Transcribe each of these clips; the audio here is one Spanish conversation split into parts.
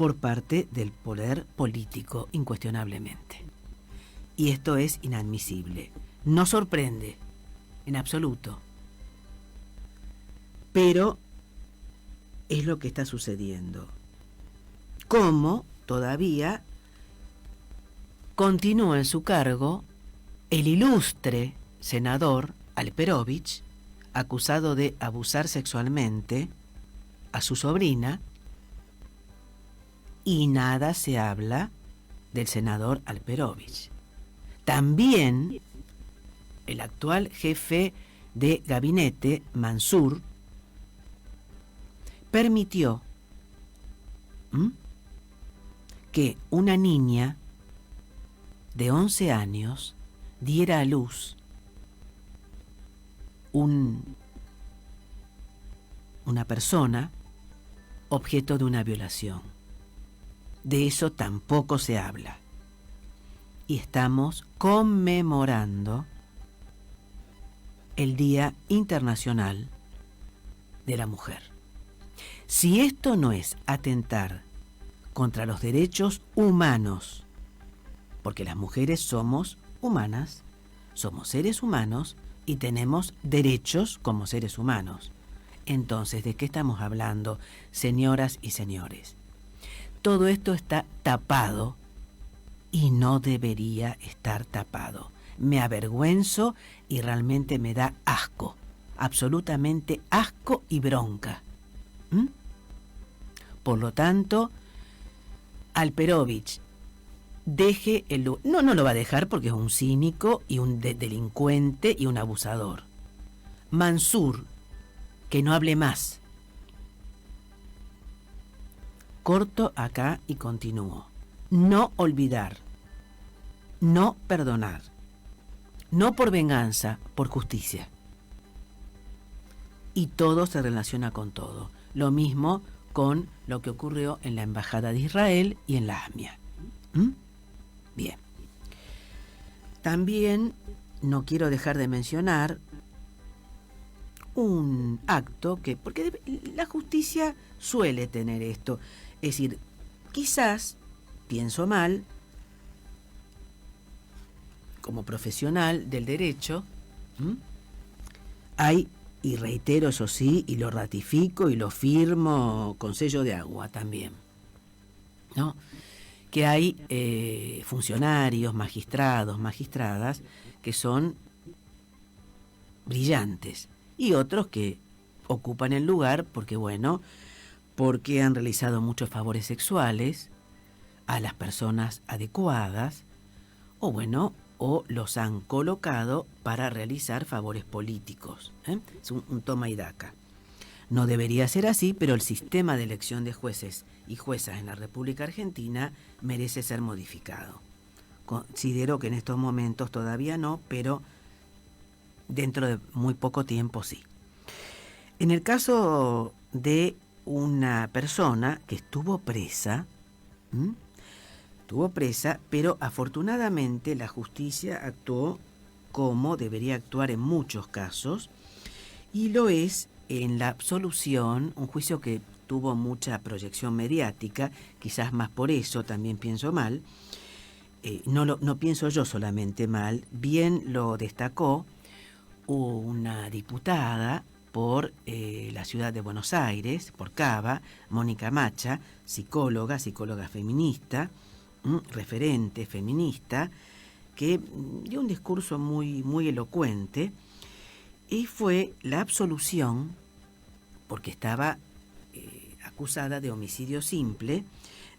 por parte del poder político, incuestionablemente. Y esto es inadmisible. No sorprende, en absoluto. Pero es lo que está sucediendo. ¿Cómo todavía continúa en su cargo el ilustre senador Alperovich, acusado de abusar sexualmente a su sobrina, y nada se habla del senador Alperovich? También el actual jefe de gabinete, Mansur, permitió que una niña de 11 años diera a luz una persona objeto de una violación. De eso tampoco se habla. Y estamos conmemorando el Día Internacional de la Mujer. Si esto no es atentar contra los derechos humanos, porque las mujeres somos humanas, somos seres humanos y tenemos derechos como seres humanos. Entonces, ¿de qué estamos hablando, señoras y señores? Todo esto está tapado y no debería estar tapado. Me avergüenzo y realmente me da asco, absolutamente asco y bronca. Por lo tanto, Alperovich deje el lugar. No lo va a dejar porque es un cínico y un delincuente y un abusador. Mansur, que no hable más. Corto acá y continúo. No olvidar, no perdonar, no por venganza, por justicia. Y todo se relaciona con todo. Lo mismo con lo que ocurrió en la Embajada de Israel y en la AMIA. Bien. También no quiero dejar de mencionar un acto que, porque la justicia suele tener esto, es decir, quizás, pienso mal, como profesional del derecho, hay, y reitero eso sí, y lo ratifico y lo firmo con sello de agua también, ¿no?, que hay funcionarios, magistrados, magistradas, que son brillantes, y otros que ocupan el lugar porque, bueno, porque han realizado muchos favores sexuales a las personas adecuadas, o bueno, o los han colocado para realizar favores políticos. Es un toma y daca. No debería ser así, pero el sistema de elección de jueces y juezas en la República Argentina merece ser modificado. Considero que en estos momentos todavía no, pero dentro de muy poco tiempo sí. En el caso de una persona que estuvo presa, pero afortunadamente la justicia actuó como debería actuar en muchos casos, y lo es en la absolución, un juicio que tuvo mucha proyección mediática, quizás más por eso también pienso mal, no pienso yo solamente mal, bien lo destacó una diputada por la ciudad de Buenos Aires, por Cava, Mónica Macha, psicóloga feminista, referente feminista, que dio un discurso muy, muy elocuente, y fue la absolución, porque estaba acusada de homicidio simple,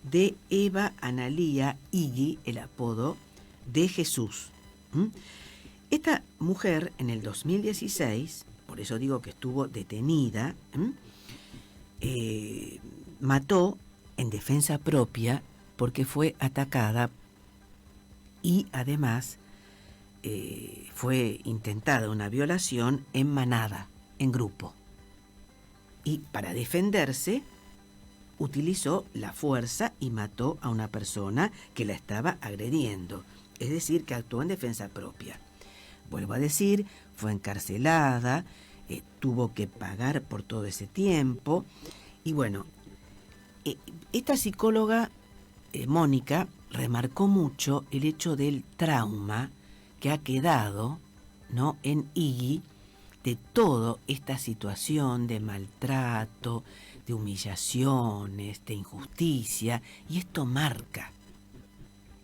de Eva Analía Igui, el apodo de Jesús. Esta mujer en el 2016, por eso digo que estuvo detenida, mató en defensa propia porque fue atacada y además fue intentada una violación en manada, en grupo. Y para defenderse utilizó la fuerza y mató a una persona que la estaba agrediendo. Es decir, que actuó en defensa propia. Vuelvo a decir, fue encarcelada, tuvo que pagar por todo ese tiempo. Y bueno, esta psicóloga, Mónica, remarcó mucho el hecho del trauma que ha quedado, ¿no?, en Iggy, de toda esta situación de maltrato, de humillaciones, de injusticia, y esto marca.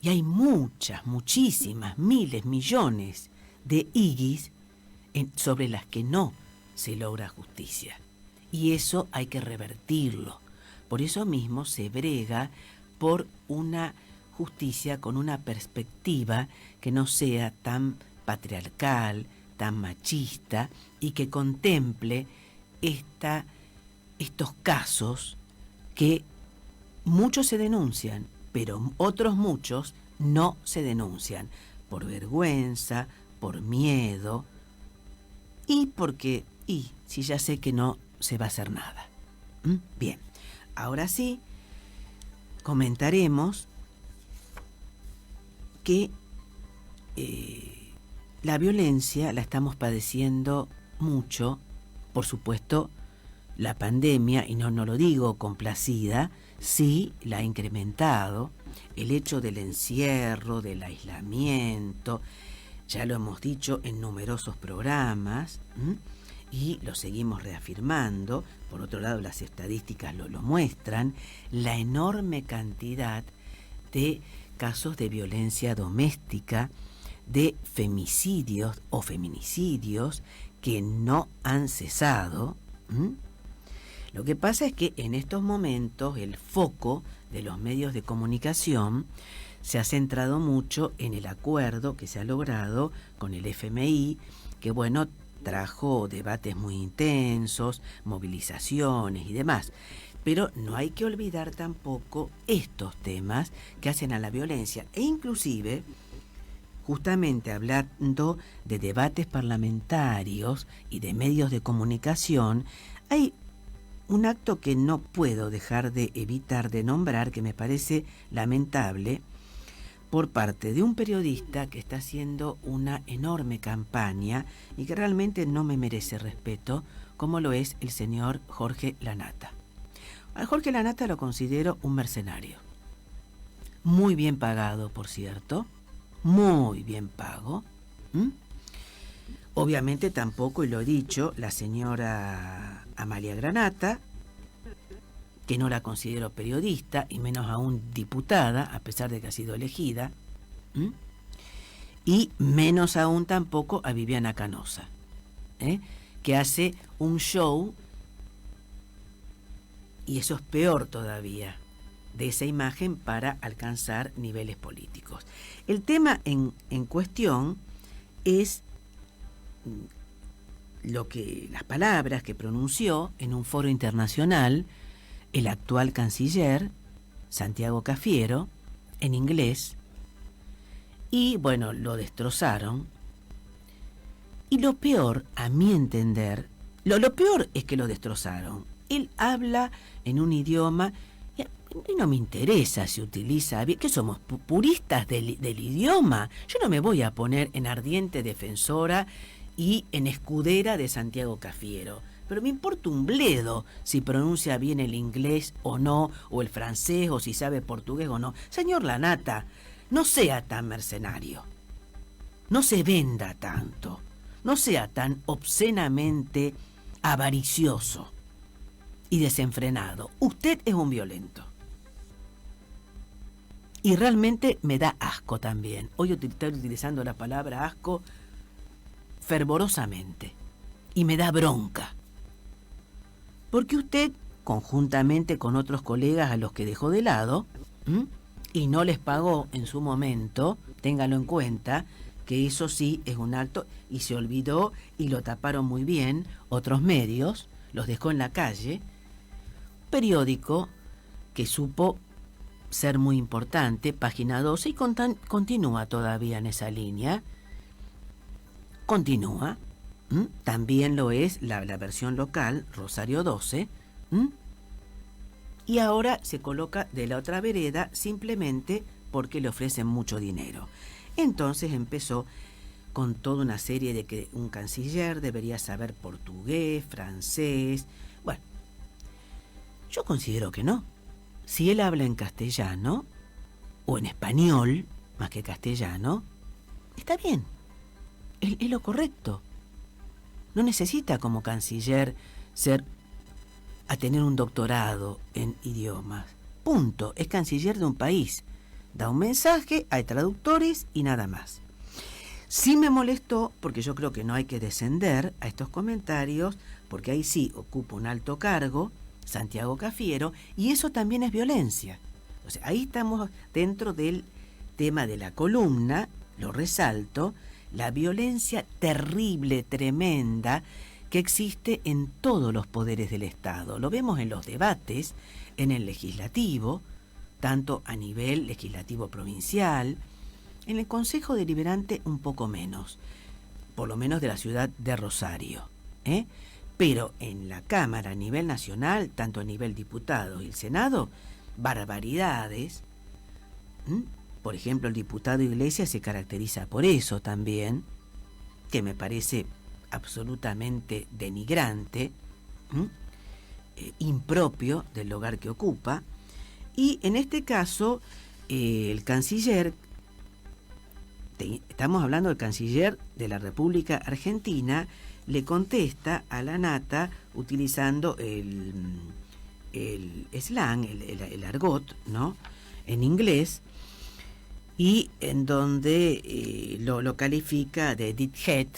Y hay muchas, muchísimas, miles, millones de Iggys sobre las que no se logra justicia. Y eso hay que revertirlo. Por eso mismo se brega por una justicia con una perspectiva que no sea tan patriarcal, tan machista, y que contemple estos casos que muchos se denuncian, pero otros muchos no se denuncian por vergüenza, por miedo y si ya sé que no se va a hacer nada. Bien, ahora sí comentaremos que la violencia la estamos padeciendo mucho, por supuesto. La pandemia, y no lo digo complacida, sí la ha incrementado. El hecho del encierro, del aislamiento, ya lo hemos dicho en numerosos programas, y lo seguimos reafirmando. Por otro lado, las estadísticas lo muestran, la enorme cantidad de casos de violencia doméstica, de femicidios o feminicidios que no han cesado. Lo que pasa es que en estos momentos el foco de los medios de comunicación se ha centrado mucho en el acuerdo que se ha logrado con el FMI, que bueno, trajo debates muy intensos, movilizaciones y demás. Pero no hay que olvidar tampoco estos temas que hacen a la violencia, e inclusive, justamente hablando de debates parlamentarios y de medios de comunicación, hay un acto que no puedo dejar de evitar de nombrar, que me parece lamentable, por parte de un periodista que está haciendo una enorme campaña y que realmente no me merece respeto, como lo es el señor Jorge Lanata. A Jorge Lanata lo considero un mercenario. Muy bien pagado, por cierto. Muy bien pago. Obviamente tampoco, y lo he dicho, la señora Amalia Granata, que no la considero periodista y menos aún diputada, a pesar de que ha sido elegida, y menos aún tampoco a Viviana Canosa, que hace un show, y eso es peor todavía, de esa imagen para alcanzar niveles políticos. El tema en cuestión es las palabras que pronunció en un foro internacional el actual canciller Santiago Cafiero en inglés, y bueno, lo destrozaron. Y lo peor, a mi entender, lo peor es que lo destrozaron. Él habla en un idioma, y no me interesa si utiliza, ¿qué somos, puristas del idioma? Yo no me voy a poner en ardiente defensora y en escudera de Santiago Cafiero, pero me importa un bledo si pronuncia bien el inglés o no, o el francés, o si sabe portugués o no. Señor Lanata, no sea tan mercenario, no se venda tanto, no sea tan obscenamente avaricioso y desenfrenado. Usted es un violento. Y realmente me da asco también. Hoy estoy utilizando la palabra asco fervorosamente. Y me da bronca. Porque usted, conjuntamente con otros colegas a los que dejó de lado, y no les pagó en su momento, téngalo en cuenta, que eso sí es un alto, y se olvidó y lo taparon muy bien otros medios, los dejó en la calle, periódico que supo ser muy importante, Página 12, y continúa todavía en esa línea. Continúa. También lo es la versión local, Rosario 12. Y ahora se coloca de la otra vereda simplemente porque le ofrecen mucho dinero. Entonces empezó con toda una serie de que un canciller debería saber portugués, francés. Bueno, yo considero que no. si él habla en castellano o en español, más que castellano, está bien, es lo correcto. No necesita como canciller tener un doctorado en idiomas. Punto. Es canciller de un país. Da un mensaje, hay traductores y nada más. Sí me molestó, porque yo creo que no hay que descender a estos comentarios, porque ahí sí ocupa un alto cargo, Santiago Cafiero, y eso también es violencia. O sea, ahí estamos dentro del tema de la columna, lo resalto, la violencia terrible, tremenda, que existe en todos los poderes del Estado. Lo vemos en los debates, en el legislativo, tanto a nivel legislativo provincial, en el Consejo Deliberante un poco menos, por lo menos de la ciudad de Rosario, pero en la Cámara a nivel nacional, tanto a nivel diputado y el Senado, barbaridades. Por ejemplo, el diputado Iglesias se caracteriza por eso también, que me parece absolutamente denigrante, impropio del lugar que ocupa. Y en este caso, el canciller, estamos hablando del canciller de la República Argentina, le contesta a la Nata utilizando el slang, el argot, ¿no?, en inglés, y en donde lo califica de dickhead,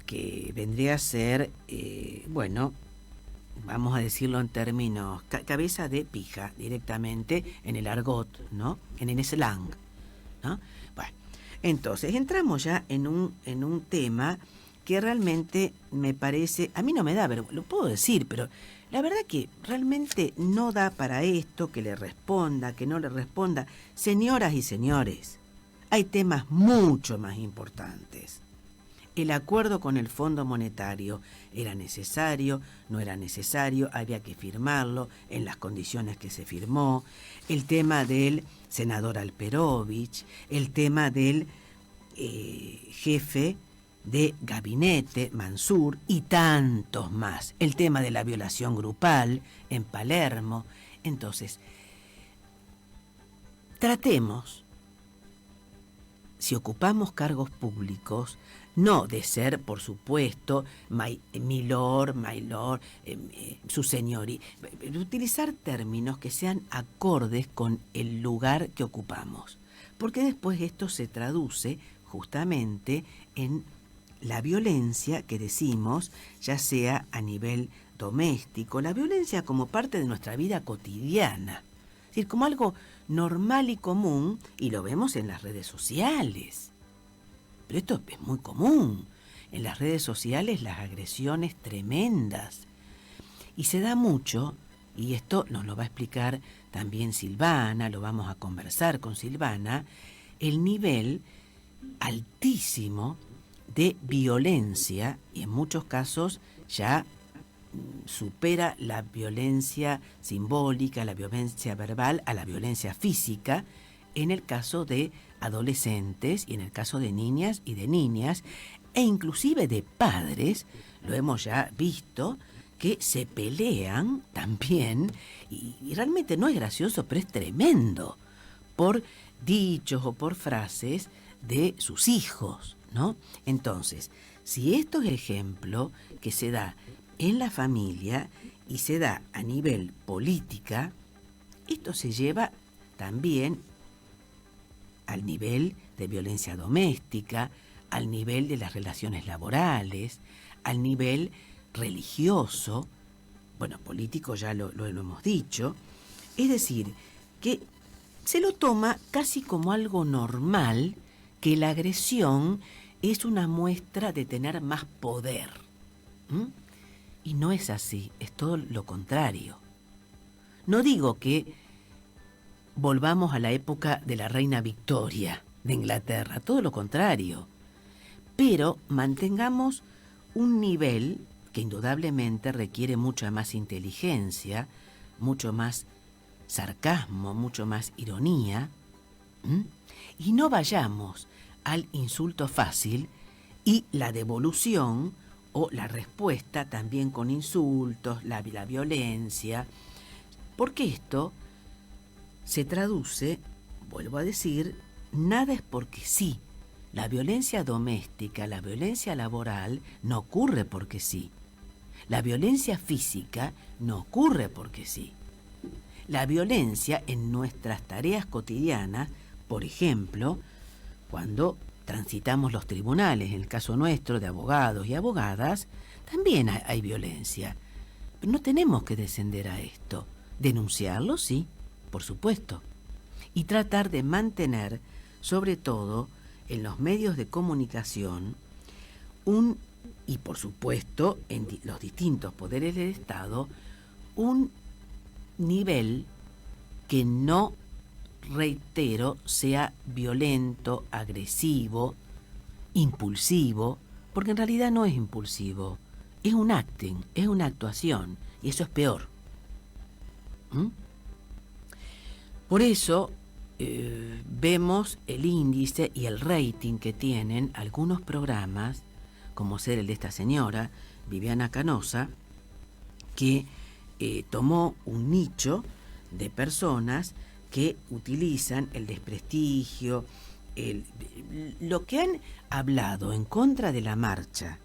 que vendría a ser, bueno, vamos a decirlo en términos, cabeza de pija, directamente en el argot, ¿no?, en el slang, ¿no? Bueno, entonces entramos ya en un tema que realmente me parece, a mí no me da vergüenza, lo puedo decir, pero la verdad que realmente no da para esto, que le responda, que no le responda. Señoras y señores, hay temas mucho más importantes. El acuerdo con el Fondo Monetario, ¿era necesario? ¿No era necesario? Había que firmarlo en las condiciones que se firmó. El tema del senador Alperovich, el tema del jefe de gabinete, Mansur, y tantos más. El tema de la violación grupal en Palermo. Entonces, tratemos, si ocupamos cargos públicos, no de ser, por supuesto, mi lord, su señoría, utilizar términos que sean acordes con el lugar que ocupamos, porque después esto se traduce justamente en la violencia que decimos, ya sea a nivel doméstico, la violencia como parte de nuestra vida cotidiana, es decir, como algo normal y común, y lo vemos en las redes sociales. Pero esto es muy común. En las redes sociales las agresiones tremendas. Y se da mucho, y esto nos lo va a explicar también Silvana, lo vamos a conversar con Silvana, el nivel altísimo de violencia, y en muchos casos ya supera la violencia simbólica, la violencia verbal, a la violencia física, en el caso de adolescentes y en el caso de niñas y de niñas, e inclusive de padres, lo hemos ya visto, que se pelean también, y realmente no es gracioso, pero es tremendo, por dichos o por frases de sus hijos, ¿no? Entonces, si esto es ejemplo que se da en la familia y se da a nivel política, esto se lleva también al nivel de violencia doméstica, al nivel de las relaciones laborales, al nivel religioso, bueno, político ya lo hemos dicho, es decir, que se lo toma casi como algo normal, que la agresión es una muestra de tener más poder. Y no es así, es todo lo contrario. No digo que volvamos a la época de la reina Victoria de Inglaterra, todo lo contrario, pero mantengamos un nivel que indudablemente requiere mucha más inteligencia, mucho más sarcasmo, mucho más ironía, y no vayamos al insulto fácil y la devolución o la respuesta también con insultos, la violencia, Porque esto se traduce, vuelvo a decir, nada es porque sí. La violencia doméstica, la violencia laboral no ocurre porque sí. La violencia física no ocurre porque sí. La violencia en nuestras tareas cotidianas, por ejemplo, cuando transitamos los tribunales, en el caso nuestro de abogados y abogadas, también hay violencia. Pero no tenemos que descender a esto. Denunciarlo, sí, por supuesto. Y tratar de mantener, sobre todo en los medios de comunicación, y por supuesto en los distintos poderes del Estado, un nivel que no, reitero, sea violento, agresivo, impulsivo, porque en realidad no es impulsivo, es un acting, es una actuación, y eso es peor. Por eso vemos el índice y el rating que tienen algunos programas, como ser el de esta señora, Viviana Canosa, que tomó un nicho de personas que utilizan el desprestigio, lo que han hablado en contra de la marcha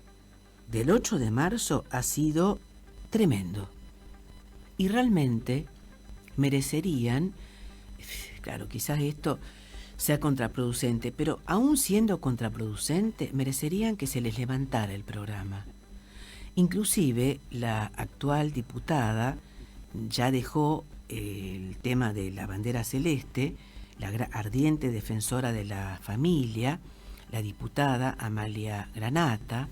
del 8 de marzo ha sido tremendo. Y realmente merecerían, claro, quizás esto sea contraproducente, pero aún siendo contraproducente, merecerían que se les levantara el programa. Inclusive la actual diputada ya dejó el tema de la bandera celeste, la ardiente defensora de la familia, la diputada Amalia Granata,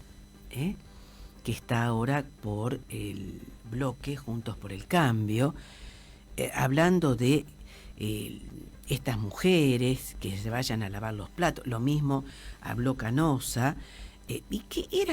que está ahora por el bloque Juntos por el Cambio, hablando de estas mujeres que se vayan a lavar los platos. Lo mismo habló Canosa, y que eran